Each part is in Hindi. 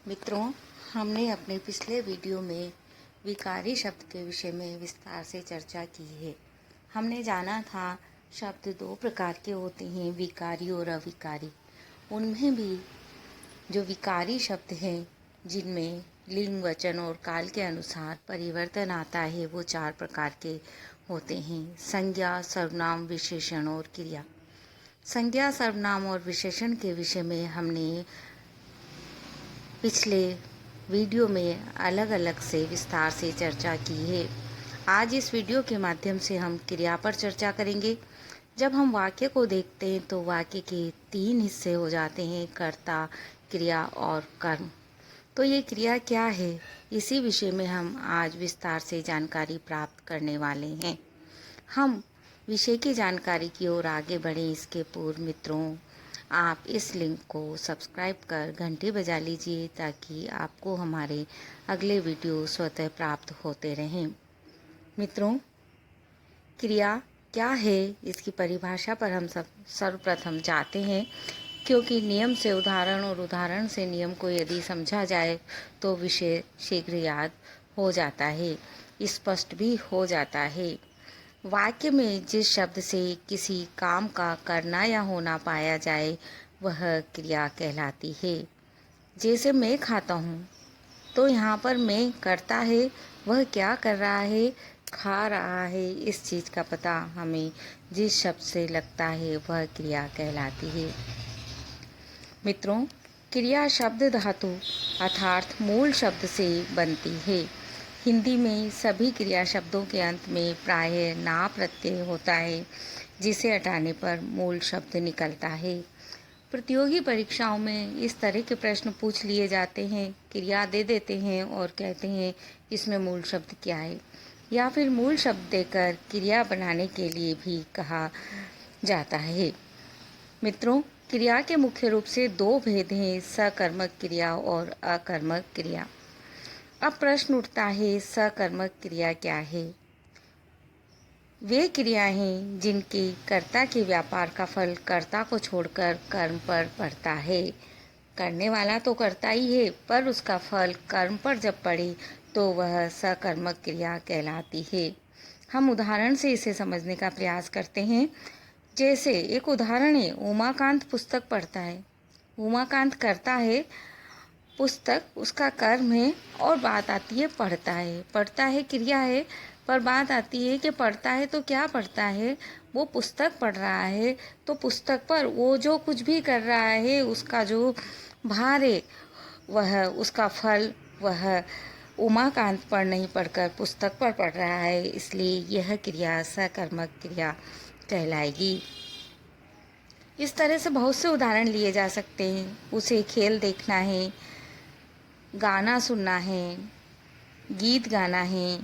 मित्रों, हमने अपने पिछले वीडियो में विकारी शब्द के विषय में विस्तार से चर्चा की है। हमने जाना था शब्द दो प्रकार के होते हैं, विकारी और अविकारी। उनमें भी जो विकारी शब्द हैं जिनमें लिंग, वचन और काल के अनुसार परिवर्तन आता है, वो चार प्रकार के होते हैं: संज्ञा, सर्वनाम, विशेषण और क्रिया। संज्ञा, सर्वनाम और विशेषण के विषय में हमने पिछले वीडियो में अलग अलग से विस्तार से चर्चा की है। आज इस वीडियो के माध्यम से हम क्रिया पर चर्चा करेंगे। जब हम वाक्य को देखते हैं तो वाक्य के तीन हिस्से हो जाते हैं: कर्ता, क्रिया और कर्म। तो ये क्रिया क्या है, इसी विषय में हम आज विस्तार से जानकारी प्राप्त करने वाले हैं। हम विषय की जानकारी की ओर आगे बढ़ें इसके पूर्व मित्रों, आप इस लिंक को सब्सक्राइब कर घंटी बजा लीजिए ताकि आपको हमारे अगले वीडियो स्वतः प्राप्त होते रहें। मित्रों, क्रिया क्या है, इसकी परिभाषा पर हम सर्वप्रथम जाते हैं, क्योंकि नियम से उदाहरण और उदाहरण से नियम को यदि समझा जाए तो विषय शीघ्र याद हो जाता है, स्पष्ट भी हो जाता है। वाक्य में जिस शब्द से किसी काम का करना या होना पाया जाए वह क्रिया कहलाती है। जैसे मैं खाता हूँ, तो यहाँ पर मैं करता है, वह क्या कर रहा है, खा रहा है। इस चीज़ का पता हमें जिस शब्द से लगता है वह क्रिया कहलाती है। मित्रों, क्रिया शब्द धातु अर्थात मूल शब्द से बनती है। हिंदी में सभी क्रिया शब्दों के अंत में प्रायः ना प्रत्यय होता है, जिसे हटाने पर मूल शब्द निकलता है। प्रतियोगी परीक्षाओं में इस तरह के प्रश्न पूछ लिए जाते हैं, क्रिया दे देते हैं और कहते हैं इसमें मूल शब्द क्या है, या फिर मूल शब्द देकर क्रिया बनाने के लिए भी कहा जाता है। मित्रों, क्रिया के मुख्य रूप से दो भेद हैं: सकर्मक क्रिया और अकर्मक क्रिया। अब प्रश्न उठता है, सकर्मक क्रिया क्या है? वे क्रियाएं हैं जिनके कर्ता के व्यापार का फल कर्ता को छोड़कर कर्म पर पड़ता है। करने वाला तो करता ही है, पर उसका फल कर्म पर जब पड़े तो वह सकर्मक क्रिया कहलाती है। हम उदाहरण से इसे समझने का प्रयास करते हैं। जैसे एक उदाहरण है, उमाकांत पुस्तक पढ़ता है। उमाकांत करता है, पुस्तक उसका कर्म है, और बात आती है पढ़ता है। पढ़ता है क्रिया है, पर बात आती है कि पढ़ता है तो क्या पढ़ता है, वो पुस्तक पढ़ रहा है, तो पुस्तक पर वो जो कुछ भी कर रहा है उसका जो भार है, वह उसका फल वह उमाकांत पर नहीं पढ़कर पुस्तक पर पढ़ रहा है, इसलिए यह क्रिया सकर्मक क्रिया कहलाएगी। इस तरह से बहुत से उदाहरण लिए जा सकते हैं। उसे खेल देखना है, गाना सुनना है, गीत गाना है,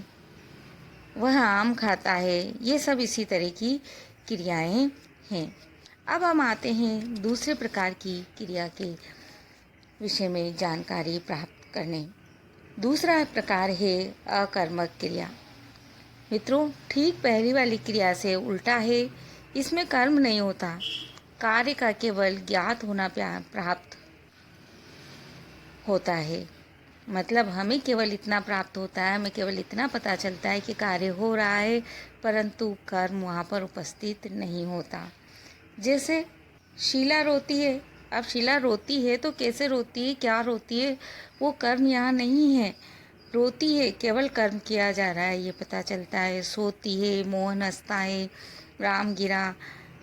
वह आम खाता है, ये सब इसी तरह की क्रियाएं हैं। अब हम आते हैं दूसरे प्रकार की क्रिया के विषय में जानकारी प्राप्त करने। दूसरा प्रकार है अकर्मक क्रिया। मित्रों, ठीक पहली वाली क्रिया से उल्टा है। इसमें कर्म नहीं होता, कार्य का केवल ज्ञात होना प्राप्त होता है। मतलब हमें केवल इतना प्राप्त होता है, हमें केवल इतना पता चलता है कि कार्य हो रहा है, परंतु कर्म वहाँ पर उपस्थित नहीं होता। जैसे शीला रोती है। अब शीला रोती है तो कैसे रोती है, क्या रोती है, वो कर्म यहाँ नहीं है। रोती है, केवल कर्म किया जा रहा है, ये पता चलता है। सोती है, मोहन हंसता है, राम गिरा,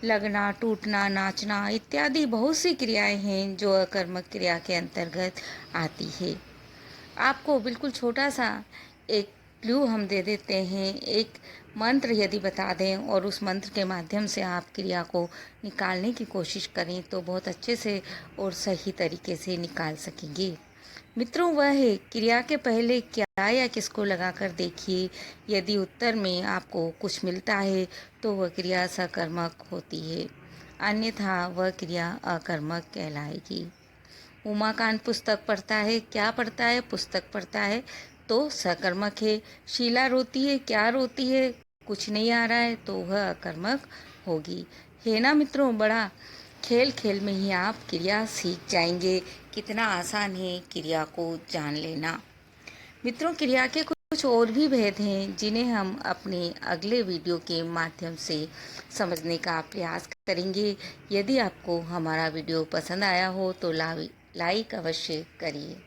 लगना, टूटना, नाचना इत्यादि बहुत सी क्रियाएं हैं जो अकर्मक क्रिया के अंतर्गत आती है। आपको बिल्कुल छोटा सा एक क्लू हम दे देते हैं। एक मंत्र यदि बता दें और उस मंत्र के माध्यम से आप क्रिया को निकालने की कोशिश करें तो बहुत अच्छे से और सही तरीके से निकाल सकेंगे। मित्रों, वह है क्रिया के पहले क्या या किसको लगाकर देखिए। यदि उत्तर में आपको कुछ मिलता है तो वह क्रिया सकर्मक होती है, अन्यथा वह क्रिया अकर्मक कहलाएगी। उमाकांत पुस्तक पढ़ता है, क्या पढ़ता है, पुस्तक पढ़ता है, तो सकर्मक है। शीला रोती है, क्या रोती है, कुछ नहीं आ रहा है, तो वह अकर्मक होगी। है ना मित्रों, बड़ा खेल खेल में ही आप क्रिया सीख जाएंगे। कितना आसान है क्रिया को जान लेना। मित्रों, क्रिया के कुछ और भी भेद हैं जिन्हें हम अपने अगले वीडियो के माध्यम से समझने का प्रयास करेंगे। यदि आपको हमारा वीडियो पसंद आया हो तो लाइक अवश्य करिए।